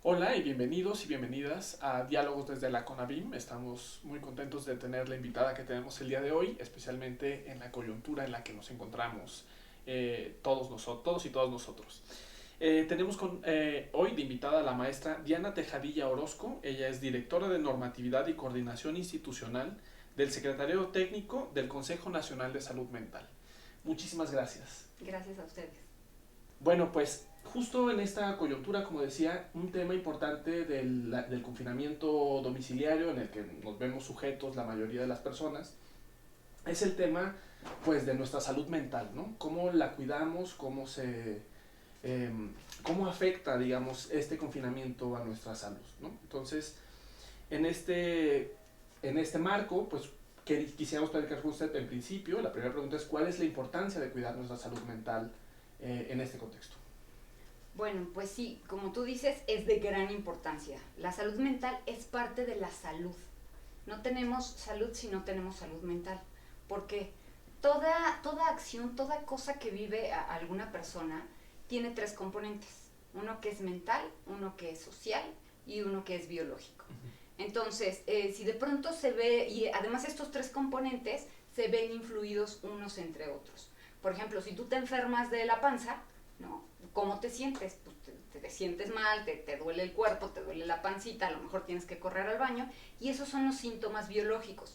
Hola y bienvenidos y bienvenidas a Diálogos desde la CONABIM. Estamos muy contentos de tener la invitada que tenemos el día de hoy, especialmente en la coyuntura en la que nos encontramos todos y todas nosotros. Tenemos hoy de invitada a la maestra Diana Tejadilla Orozco. Ella es directora de Normatividad y Coordinación Institucional del Secretariado Técnico del Consejo Nacional de Salud Mental. Muchísimas gracias. Gracias a ustedes. Bueno, pues justo en esta coyuntura, como decía, un tema importante del confinamiento domiciliario en el que nos vemos sujetos la mayoría de las personas, es el tema pues de nuestra salud mental, ¿no? Cómo la cuidamos, eh, cómo afecta, digamos, este confinamiento a nuestra salud, ¿no? Entonces, en este, en este marco, pues quisiéramos platicar con usted en principio. La primera pregunta es: ¿cuál es la importancia de cuidar nuestra salud mental en este contexto? Bueno, pues sí, como tú dices, es de gran importancia. La salud mental es parte de la salud. No tenemos salud si no tenemos salud mental. Porque toda acción, toda cosa que vive alguna persona tiene tres componentes. Uno que es mental, uno que es social y uno que es biológico. Entonces, si de pronto se ve, y además estos tres componentes se ven influidos unos entre otros. Por ejemplo, si tú te enfermas de la panza, ¿no? ¿Cómo te sientes? Pues te sientes mal, te duele el cuerpo, te duele la pancita, a lo mejor tienes que correr al baño, y esos son los síntomas biológicos.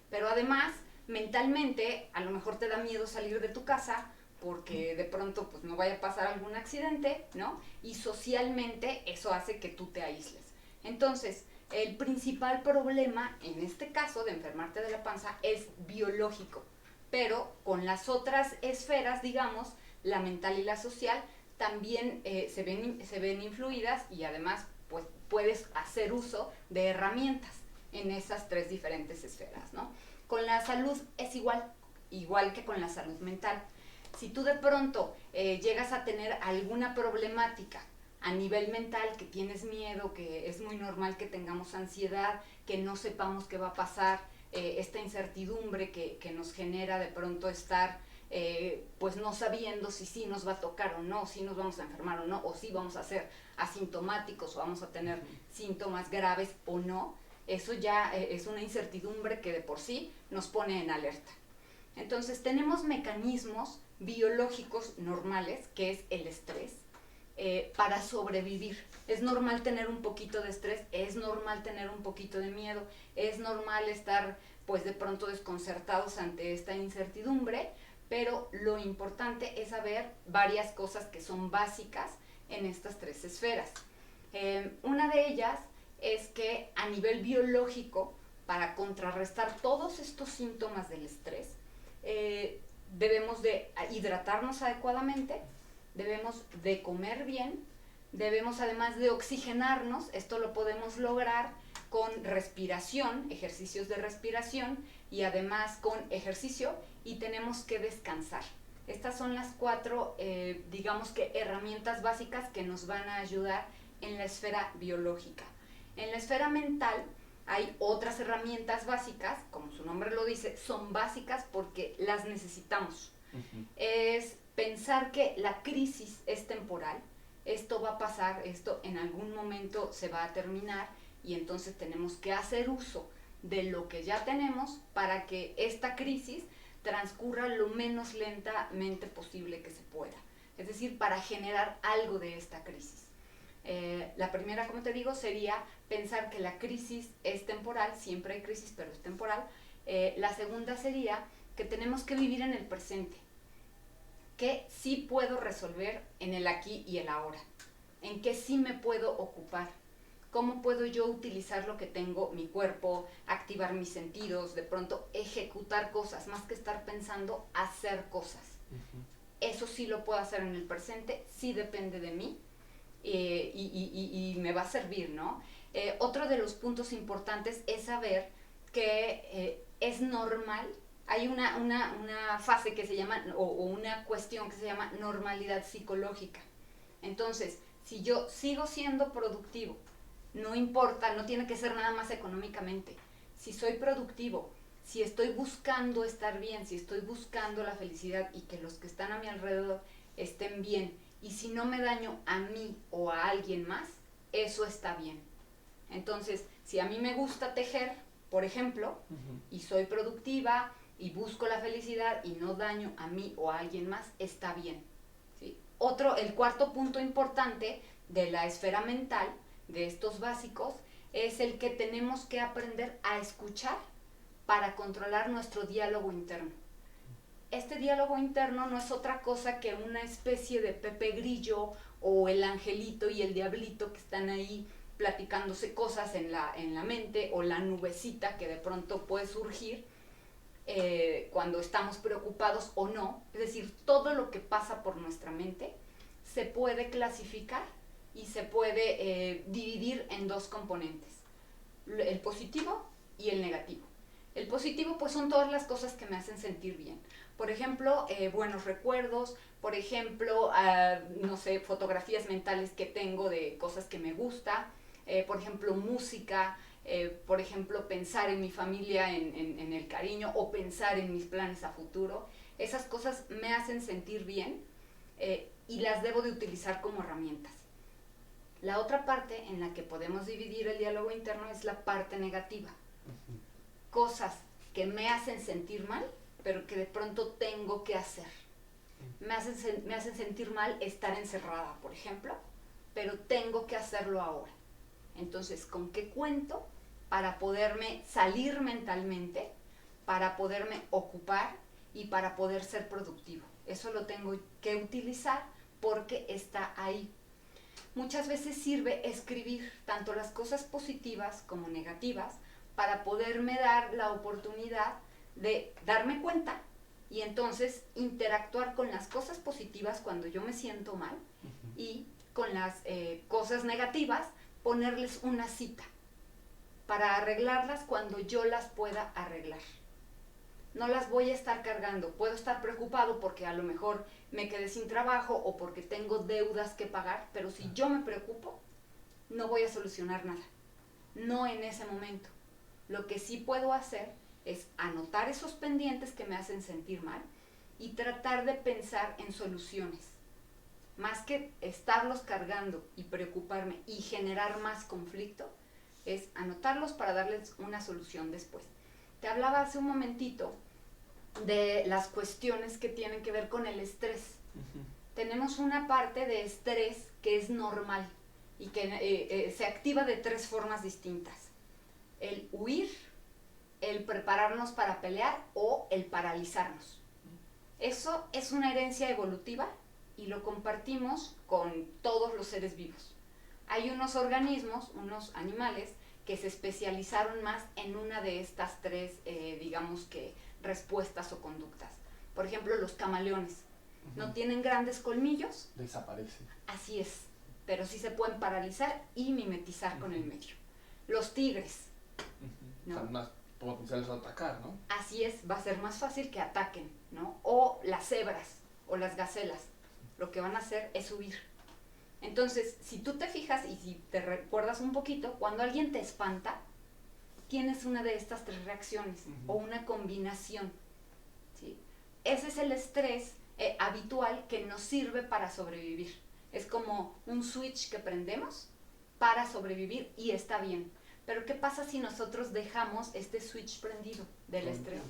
Pero además, mentalmente, a lo mejor te da miedo salir de tu casa porque de pronto pues no vaya a pasar algún accidente, ¿no? Y socialmente eso hace que tú te aísles. Entonces, el principal problema en este caso de enfermarte de la panza es biológico, pero con las otras esferas, digamos, la mental y la social, también se ven influidas, y además pues puedes hacer uso de herramientas en esas tres diferentes esferas, ¿no? Con la salud es igual que con la salud mental. Si tú de pronto llegas a tener alguna problemática a nivel mental, que tienes miedo, que es muy normal que tengamos ansiedad, que no sepamos qué va a pasar, esta incertidumbre que nos genera de pronto estar pues no sabiendo si sí nos va a tocar o no, si nos vamos a enfermar o no, o si vamos a ser asintomáticos o vamos a tener síntomas graves o no, eso ya es una incertidumbre que de por sí nos pone en alerta. Entonces tenemos mecanismos biológicos normales, que es el estrés, para sobrevivir. Es normal tener un poquito de estrés, es normal tener un poquito de miedo, es normal estar pues de pronto desconcertados ante esta incertidumbre, pero lo importante es saber varias cosas que son básicas en estas tres esferas. Una de ellas es que a nivel biológico, para contrarrestar todos estos síntomas del estrés, debemos de hidratarnos adecuadamente, debemos de comer bien, debemos además de oxigenarnos. Esto lo podemos lograr con respiración, ejercicios de respiración, y además con ejercicio, y tenemos que descansar. Estas son las cuatro, digamos que herramientas básicas que nos van a ayudar en la esfera biológica. En la esfera mental hay otras herramientas básicas, como su nombre lo dice, son básicas porque las necesitamos. Es pensar que la crisis es temporal, esto va a pasar, esto en algún momento se va a terminar, y entonces tenemos que hacer uso de lo que ya tenemos para que esta crisis transcurra lo menos lentamente posible que se pueda. Es decir, para generar algo de esta crisis. La primera, como te digo, sería pensar que la crisis es temporal, siempre hay crisis, pero es temporal. La segunda sería que tenemos que vivir en el presente, que sí puedo resolver en el aquí y el ahora, en qué sí me puedo ocupar, cómo puedo yo utilizar lo que tengo, mi cuerpo, activar mis sentidos, de pronto ejecutar cosas, más que estar pensando, hacer cosas. Eso sí lo puedo hacer en el presente, sí depende de mí, y me va a servir, ¿no? Otro de los puntos importantes es saber que es normal. Hay una fase que se llama, o una cuestión que se llama normalidad psicológica. Entonces, si yo sigo siendo productivo, no importa, no tiene que ser nada más económicamente. Si soy productivo, si estoy buscando estar bien, si estoy buscando la felicidad y que los que están a mi alrededor estén bien, y si no me daño a mí o a alguien más, eso está bien. Entonces, si a mí me gusta tejer, por ejemplo, y soy productiva y busco la felicidad y no daño a mí o a alguien más, está bien, ¿sí? El cuarto punto importante de la esfera mental, de estos básicos, es el que tenemos que aprender a escuchar para controlar nuestro diálogo interno. Este diálogo interno no es otra cosa que una especie de Pepe Grillo o el angelito y el diablito que están ahí platicándose cosas en la mente, o la nubecita que de pronto puede surgir cuando estamos preocupados o no. Es decir, todo lo que pasa por nuestra mente se puede clasificar y se puede dividir en dos componentes: el positivo y el negativo. El positivo pues son todas las cosas que me hacen sentir bien. Por ejemplo, buenos recuerdos, por ejemplo, no sé, fotografías mentales que tengo de cosas que me gusta, por ejemplo, música, por ejemplo, pensar en mi familia, en el cariño, o pensar en mis planes a futuro. Esas cosas me hacen sentir bien y las debo de utilizar como herramientas. La otra parte en la que podemos dividir el diálogo interno es la parte negativa. Cosas que me hacen sentir mal, pero que de pronto tengo que hacer. Me hacen sentir mal estar encerrada, por ejemplo, pero tengo que hacerlo ahora. Entonces, ¿con qué cuento para poderme salir mentalmente, para poderme ocupar y para poder ser productivo? Eso lo tengo que utilizar porque está ahí. Muchas veces sirve escribir tanto las cosas positivas como negativas para poderme dar la oportunidad de darme cuenta y entonces interactuar con las cosas positivas cuando yo me siento mal, y con las cosas negativas ponerles una cita para arreglarlas cuando yo las pueda arreglar. No las voy a estar cargando. Puedo estar preocupado porque a lo mejor me quedé sin trabajo o porque tengo deudas que pagar, pero si yo me preocupo, no voy a solucionar nada. No en ese momento. Lo que sí puedo hacer es anotar esos pendientes que me hacen sentir mal y tratar de pensar en soluciones. Más que estarlos cargando y preocuparme y generar más conflicto, es anotarlos para darles una solución después. Te hablaba hace un momentito de las cuestiones que tienen que ver con el estrés. Tenemos una parte de estrés que es normal y que se activa de tres formas distintas: el huir, el prepararnos para pelear o el paralizarnos. Eso es una herencia evolutiva y lo compartimos con todos los seres vivos. Hay unos organismos, unos animales, que se especializaron más en una de estas tres, digamos que, respuestas o conductas. Por ejemplo, los camaleones. No tienen grandes colmillos. Desaparecen. Así es, pero sí se pueden paralizar y mimetizar con el medio. Los tigres. ¿No? Están más potenciales a atacar, ¿no? Así es, va a ser más fácil que ataquen, ¿no? O las cebras o las gacelas. Lo que van a hacer es huir. Entonces, si tú te fijas y si te recuerdas un poquito, cuando alguien te espanta, tienes una de estas tres reacciones o una combinación, ¿sí? Ese es el estrés habitual que nos sirve para sobrevivir. Es como un switch que prendemos para sobrevivir y está bien. Pero ¿qué pasa si nosotros dejamos este switch prendido del estrés?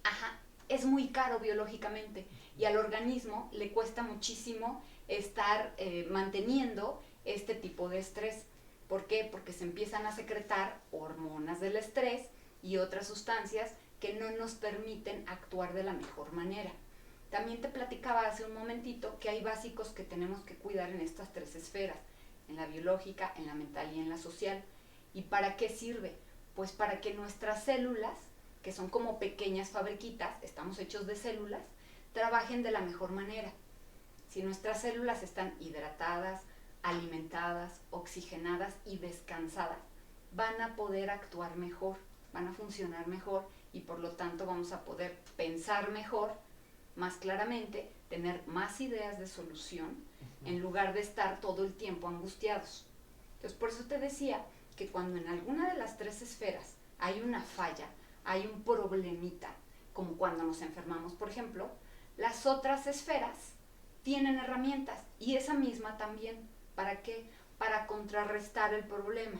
Ajá, es muy caro biológicamente y al organismo le cuesta muchísimo estar manteniendo este tipo de estrés. ¿Por qué? Porque se empiezan a secretar hormonas del estrés y otras sustancias que no nos permiten actuar de la mejor manera. También te platicaba hace un momentito que hay básicos que tenemos que cuidar en estas tres esferas: en la biológica, en la mental y en la social. ¿Y para qué sirve? Pues para que nuestras células, que son como pequeñas fabriquitas, estamos hechos de células, trabajen de la mejor manera. Si nuestras células están hidratadas, alimentadas, oxigenadas y descansadas, van a poder actuar mejor, van a funcionar mejor y por lo tanto vamos a poder pensar mejor, más claramente, tener más ideas de solución en lugar de estar todo el tiempo angustiados. Entonces, por eso te decía que cuando en alguna de las tres esferas hay una falla, hay un problemita, como cuando nos enfermamos, por ejemplo, las otras esferas tienen herramientas y esa misma también. ¿Para qué? para contrarrestar el problema.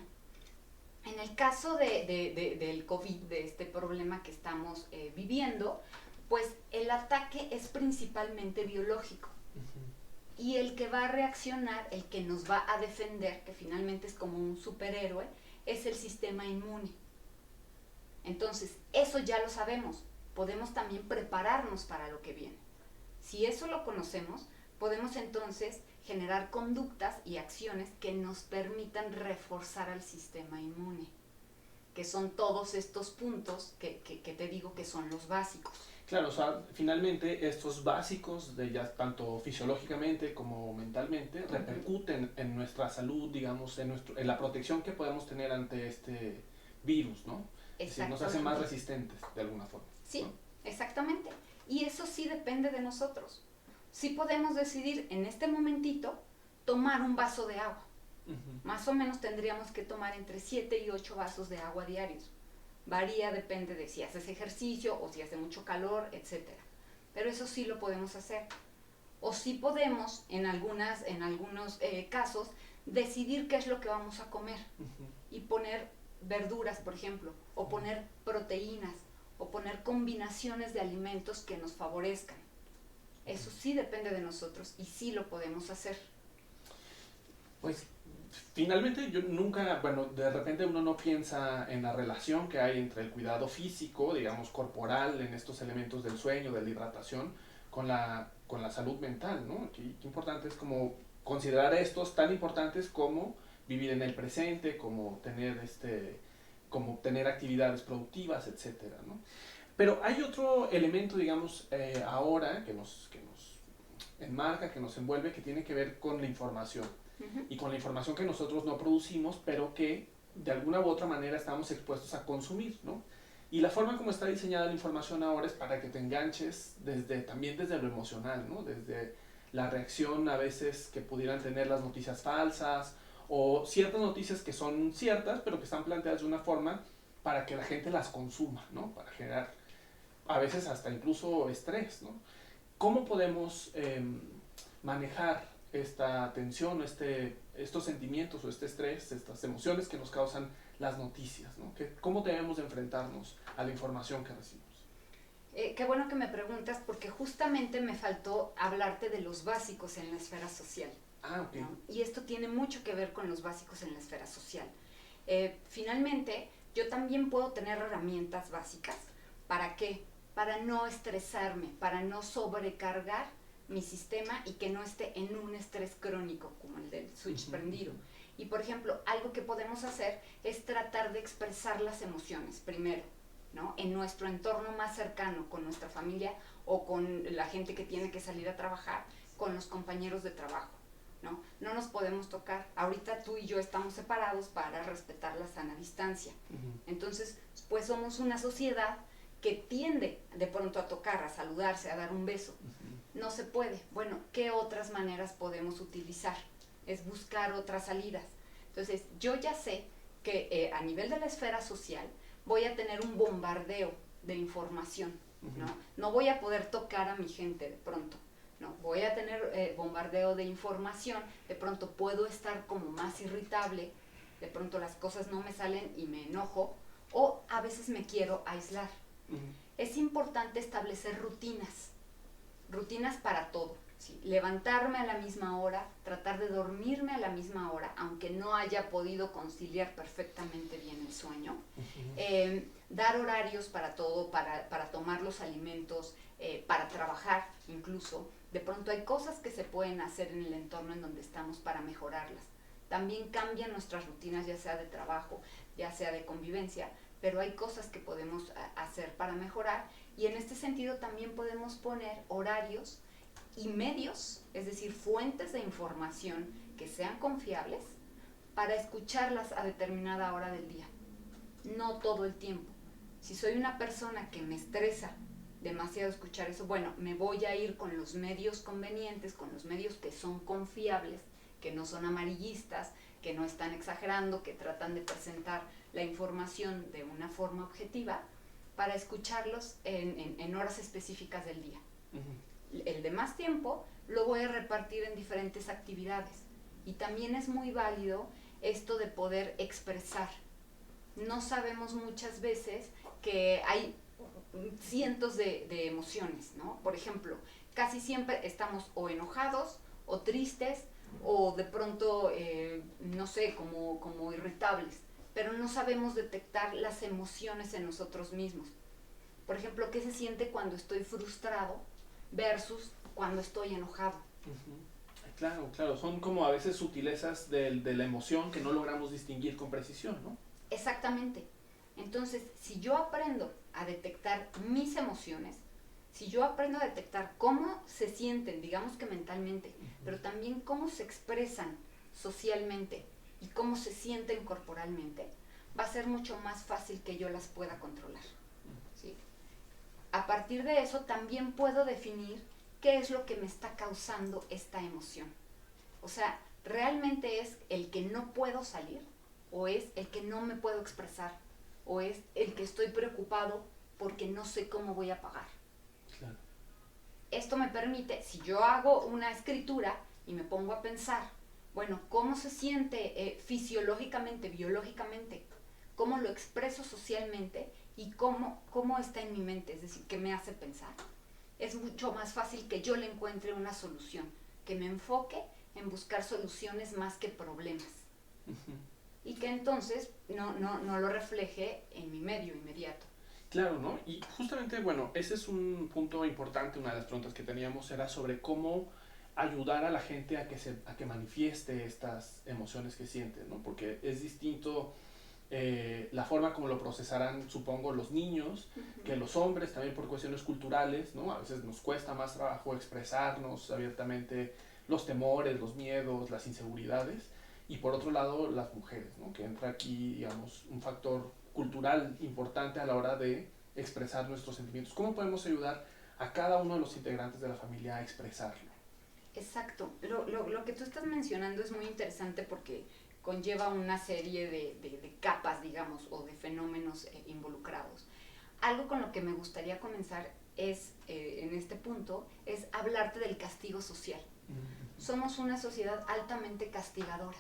En el caso del COVID, de este problema que estamos viviendo, pues el ataque es principalmente biológico. Y el que va a reaccionar, el que nos va a defender, que finalmente es como un superhéroe, es el sistema inmune. Entonces, eso ya lo sabemos. Podemos también prepararnos para lo que viene. Si eso lo conocemos, podemos entonces generar conductas y acciones que nos permitan reforzar al sistema inmune, que son todos estos puntos que te digo que son los básicos. Claro, o sea, finalmente estos básicos, de ya tanto fisiológicamente como mentalmente, repercuten en nuestra salud, digamos, en la protección que podemos tener ante este virus, ¿no? Es decir, nos hacen más resistentes de alguna forma. Sí, ¿no? Exactamente. Y eso sí depende de nosotros. Sí podemos decidir en este momentito tomar un vaso de agua. Más o menos tendríamos que tomar entre 7 y 8 vasos de agua diarios. Varía, depende de si haces ejercicio o si hace mucho calor, etc. Pero eso sí lo podemos hacer. O sí podemos, en algunos casos, decidir qué es lo que vamos a comer. Y poner verduras, por ejemplo, o poner proteínas, o poner combinaciones de alimentos que nos favorezcan. Eso sí depende de nosotros y sí lo podemos hacer. Pues finalmente yo nunca, bueno, de repente uno no piensa en la relación que hay entre el cuidado físico, digamos corporal, en estos elementos del sueño, de la hidratación, con la salud mental, ¿no? Qué importante es como considerar estos tan importantes como vivir en el presente, como tener actividades productivas, etcétera, ¿no? Pero hay otro elemento, digamos, ahora que nos enmarca, que nos envuelve, que tiene que ver con la información. Y con la información que nosotros no producimos, pero que de alguna u otra manera estamos expuestos a consumir, ¿no? Y la forma como está diseñada la información ahora es para que te enganches también desde lo emocional, ¿no? Desde la reacción a veces que pudieran tener las noticias falsas o ciertas noticias que son ciertas, pero que están planteadas de una forma para que la gente las consuma, ¿no? Para generar a veces hasta incluso estrés, ¿no? ¿Cómo podemos manejar esta tensión, estos sentimientos o este estrés, estas emociones que nos causan las noticias, ¿no? ¿Cómo debemos de enfrentarnos a la información que recibimos? Qué bueno que me preguntas, porque justamente me faltó hablarte de los básicos en la esfera social. Ok. ¿no? Y esto tiene mucho que ver con los básicos en la esfera social. Finalmente, yo también puedo tener herramientas básicas. ¿Para qué? Para no estresarme, para no sobrecargar mi sistema y que no esté en un estrés crónico como el del switch prendido. Y por ejemplo, algo que podemos hacer es tratar de expresar las emociones primero, ¿no? En nuestro entorno más cercano, con nuestra familia o con la gente que tiene que salir a trabajar, con los compañeros de trabajo, ¿no? No nos podemos tocar. Ahorita tú y yo estamos separados para respetar la sana distancia. Entonces, pues somos una sociedad que tiende de pronto a tocar, a saludarse, a dar un beso. No se puede. Bueno, ¿qué otras maneras podemos utilizar? Es buscar otras salidas. Entonces, yo ya sé que a nivel de la esfera social voy a tener un bombardeo de información, ¿no? No voy a poder tocar a mi gente de pronto, ¿no? Voy a tener bombardeo de información, de pronto puedo estar como más irritable, de pronto las cosas no me salen y me enojo, o a veces me quiero aislar. Es importante establecer rutinas para todo. ¿sí? Levantarme a la misma hora, tratar de dormirme a la misma hora, aunque no haya podido conciliar perfectamente bien el sueño. Dar horarios para todo, para tomar los alimentos, para trabajar incluso. De pronto hay cosas que se pueden hacer en el entorno en donde estamos para mejorarlas. También cambian nuestras rutinas, ya sea de trabajo, ya sea de convivencia, pero hay cosas que podemos hacer para mejorar, y en este sentido también podemos poner horarios y medios, es decir, fuentes de información que sean confiables para escucharlas a determinada hora del día, no todo el tiempo. Si soy una persona que me estresa demasiado escuchar eso, bueno, me voy a ir con los medios convenientes, con los medios que son confiables, que no son amarillistas, que no están exagerando, que tratan de presentar la información de una forma objetiva, para escucharlos en horas específicas del día. El de más tiempo lo voy a repartir en diferentes actividades. Y también es muy válido esto de poder expresar. No sabemos muchas veces que hay cientos de emociones, ¿no? Por ejemplo, casi siempre estamos o enojados o tristes o de pronto, no sé, como irritables, pero no sabemos detectar las emociones en nosotros mismos. Por ejemplo, ¿qué se siente cuando estoy frustrado versus cuando estoy enojado? Claro, claro, son como a veces sutilezas de la emoción que no logramos distinguir con precisión, ¿no? Exactamente. Entonces, si yo aprendo a detectar mis emociones, si yo aprendo a detectar cómo se sienten, digamos que mentalmente, pero también cómo se expresan socialmente y cómo se sienten corporalmente, va a ser mucho más fácil que yo las pueda controlar. ¿Sí? A partir de eso también puedo definir qué es lo que me está causando esta emoción. O sea, ¿realmente es el que no puedo salir? ¿O es el que no me puedo expresar? ¿O es el que estoy preocupado porque no sé cómo voy a pagar? Claro. Esto me permite, si yo hago una escritura y me pongo a pensar, bueno, ¿cómo se siente fisiológicamente, biológicamente? ¿Cómo lo expreso socialmente? ¿Y cómo está en mi mente? Es decir, ¿qué me hace pensar? Es mucho más fácil que yo le encuentre una solución, que me enfoque en buscar soluciones más que problemas. Y que entonces no lo refleje en mi medio inmediato. Claro, ¿no? Y justamente, bueno, ese es un punto importante. Una de las preguntas que teníamos era sobre cómo ayudar a la gente a que manifieste estas emociones que sienten, ¿no? Porque es distinto la forma como lo procesarán, supongo, los niños, que los hombres, también por cuestiones culturales, ¿no? A veces nos cuesta más trabajo expresarnos abiertamente los temores, los miedos, las inseguridades, y por otro lado las mujeres, ¿no? Que entra aquí, digamos, un factor cultural importante a la hora de expresar nuestros sentimientos. ¿Cómo podemos ayudar a cada uno de los integrantes de la familia a expresarlo? Exacto. Lo que tú estás mencionando es muy interesante porque conlleva una serie de capas, digamos, o de fenómenos involucrados. Algo con lo que me gustaría comenzar es, en este punto, es hablarte del castigo social. Somos una sociedad altamente castigadora.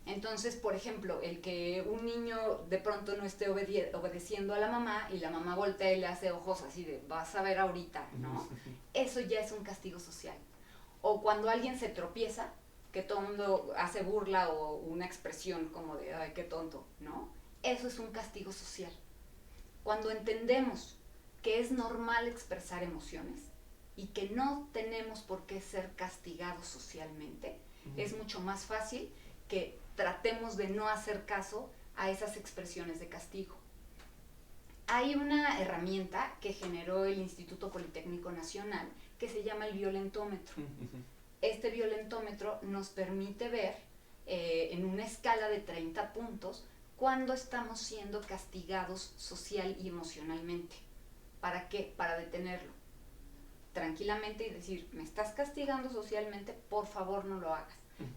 Entonces, por ejemplo, el que un niño de pronto no esté obedeciendo a la mamá y la mamá voltea y le hace ojos así de vas a ver ahorita, ¿no? Eso ya es un castigo social. O cuando alguien se tropieza, que todo el mundo hace burla o una expresión como de ay, qué tonto, ¿no? Eso es un castigo social. Cuando entendemos que es normal expresar emociones y que no tenemos por qué ser castigados socialmente, es mucho más fácil que tratemos de no hacer caso a esas expresiones de castigo. Hay una herramienta que generó el Instituto Politécnico Nacional que se llama el violentómetro. Este violentómetro nos permite ver en una escala de 30 puntos cuándo estamos siendo castigados social y emocionalmente. ¿Para qué? Para detenerlo tranquilamente y decir, me estás castigando socialmente, por favor no lo hagas.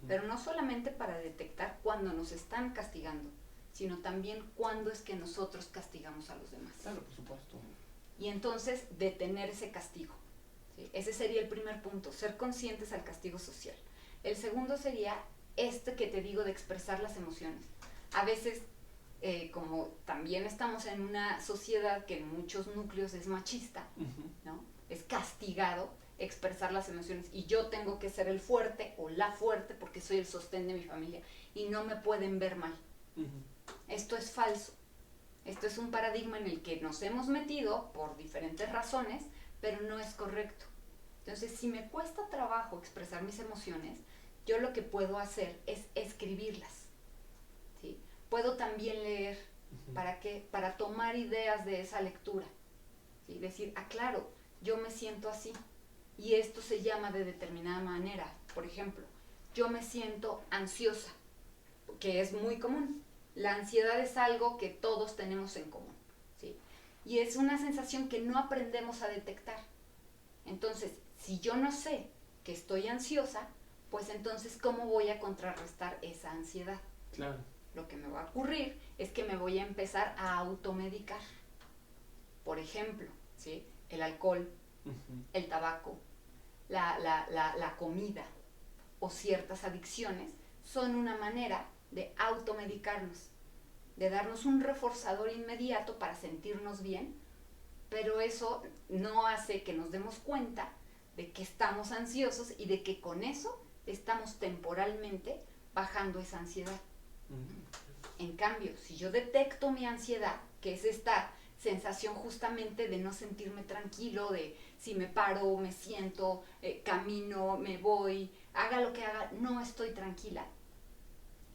Pero no solamente para detectar cuándo nos están castigando, sino también cuándo es que nosotros castigamos a los demás. Claro, por supuesto. Y entonces detener ese castigo. ¿Sí? Ese sería el primer punto, ser conscientes al castigo social. El segundo sería este que te digo de expresar las emociones. A veces, como también estamos en una sociedad que en muchos núcleos es machista, ¿no? Es castigado expresar las emociones y yo tengo que ser el fuerte o la fuerte porque soy el sostén de mi familia y no me pueden ver mal. Esto es falso. Esto es un paradigma en el que nos hemos metido por diferentes razones, pero no es correcto. Entonces, si me cuesta trabajo expresar mis emociones, yo lo que puedo hacer es escribirlas. ¿Sí? Puedo también leer. ¿Para qué? Para tomar ideas de esa lectura. ¿Sí? Decir, claro, yo me siento así y esto se llama de determinada manera. Por ejemplo, yo me siento ansiosa, que es muy común. La ansiedad es algo que todos tenemos en común, ¿sí? Y es una sensación que no aprendemos a detectar. Entonces, si yo no sé que estoy ansiosa, pues entonces, ¿cómo voy a contrarrestar esa ansiedad? Claro. Lo que me va a ocurrir es que me voy a empezar a automedicar. Por ejemplo, ¿sí? El alcohol, el tabaco, la comida o ciertas adicciones son una manera de automedicarnos, de darnos un reforzador inmediato para sentirnos bien, pero eso no hace que nos demos cuenta de que estamos ansiosos y de que con eso estamos temporalmente bajando esa ansiedad. En cambio, si yo detecto mi ansiedad, que es esta sensación justamente de no sentirme tranquilo, de si me paro, me siento, camino, me voy, haga lo que haga, no estoy tranquila.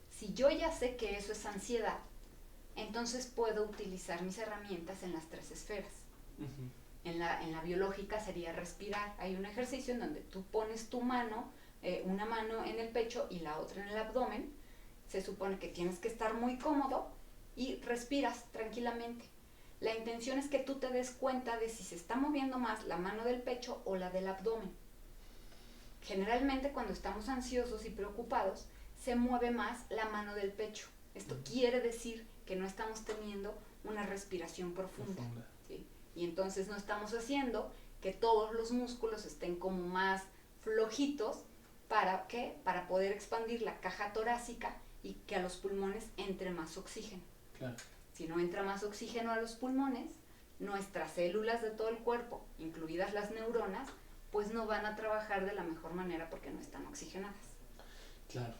Si yo ya sé que eso es ansiedad, entonces puedo utilizar mis herramientas en las 3 esferas. En la biológica sería respirar. Hay un ejercicio en donde tú pones tu mano, una mano en el pecho y la otra en el abdomen. Se supone que tienes que estar muy cómodo y respiras tranquilamente. La intención es que tú te des cuenta de si se está moviendo más la mano del pecho o la del abdomen. Generalmente cuando estamos ansiosos y preocupados, se mueve más la mano del pecho. Esto quiere decir que no estamos teniendo una respiración profunda. ¿Sí? Y entonces no estamos haciendo que todos los músculos estén como más flojitos. ¿Para qué? Para poder expandir la caja torácica y que a los pulmones entre más oxígeno. Claro. Si no entra más oxígeno a los pulmones, nuestras células de todo el cuerpo, incluidas las neuronas, pues no van a trabajar de la mejor manera porque no están oxigenadas. Claro.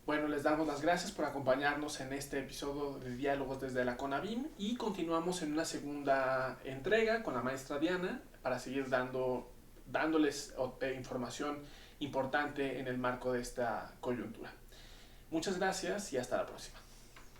Bueno, les damos las gracias por acompañarnos en este episodio de Diálogos desde la CONAVIM y continuamos en una segunda entrega con la maestra Diana para seguir dándoles información importante en el marco de esta coyuntura. Muchas gracias y hasta la próxima.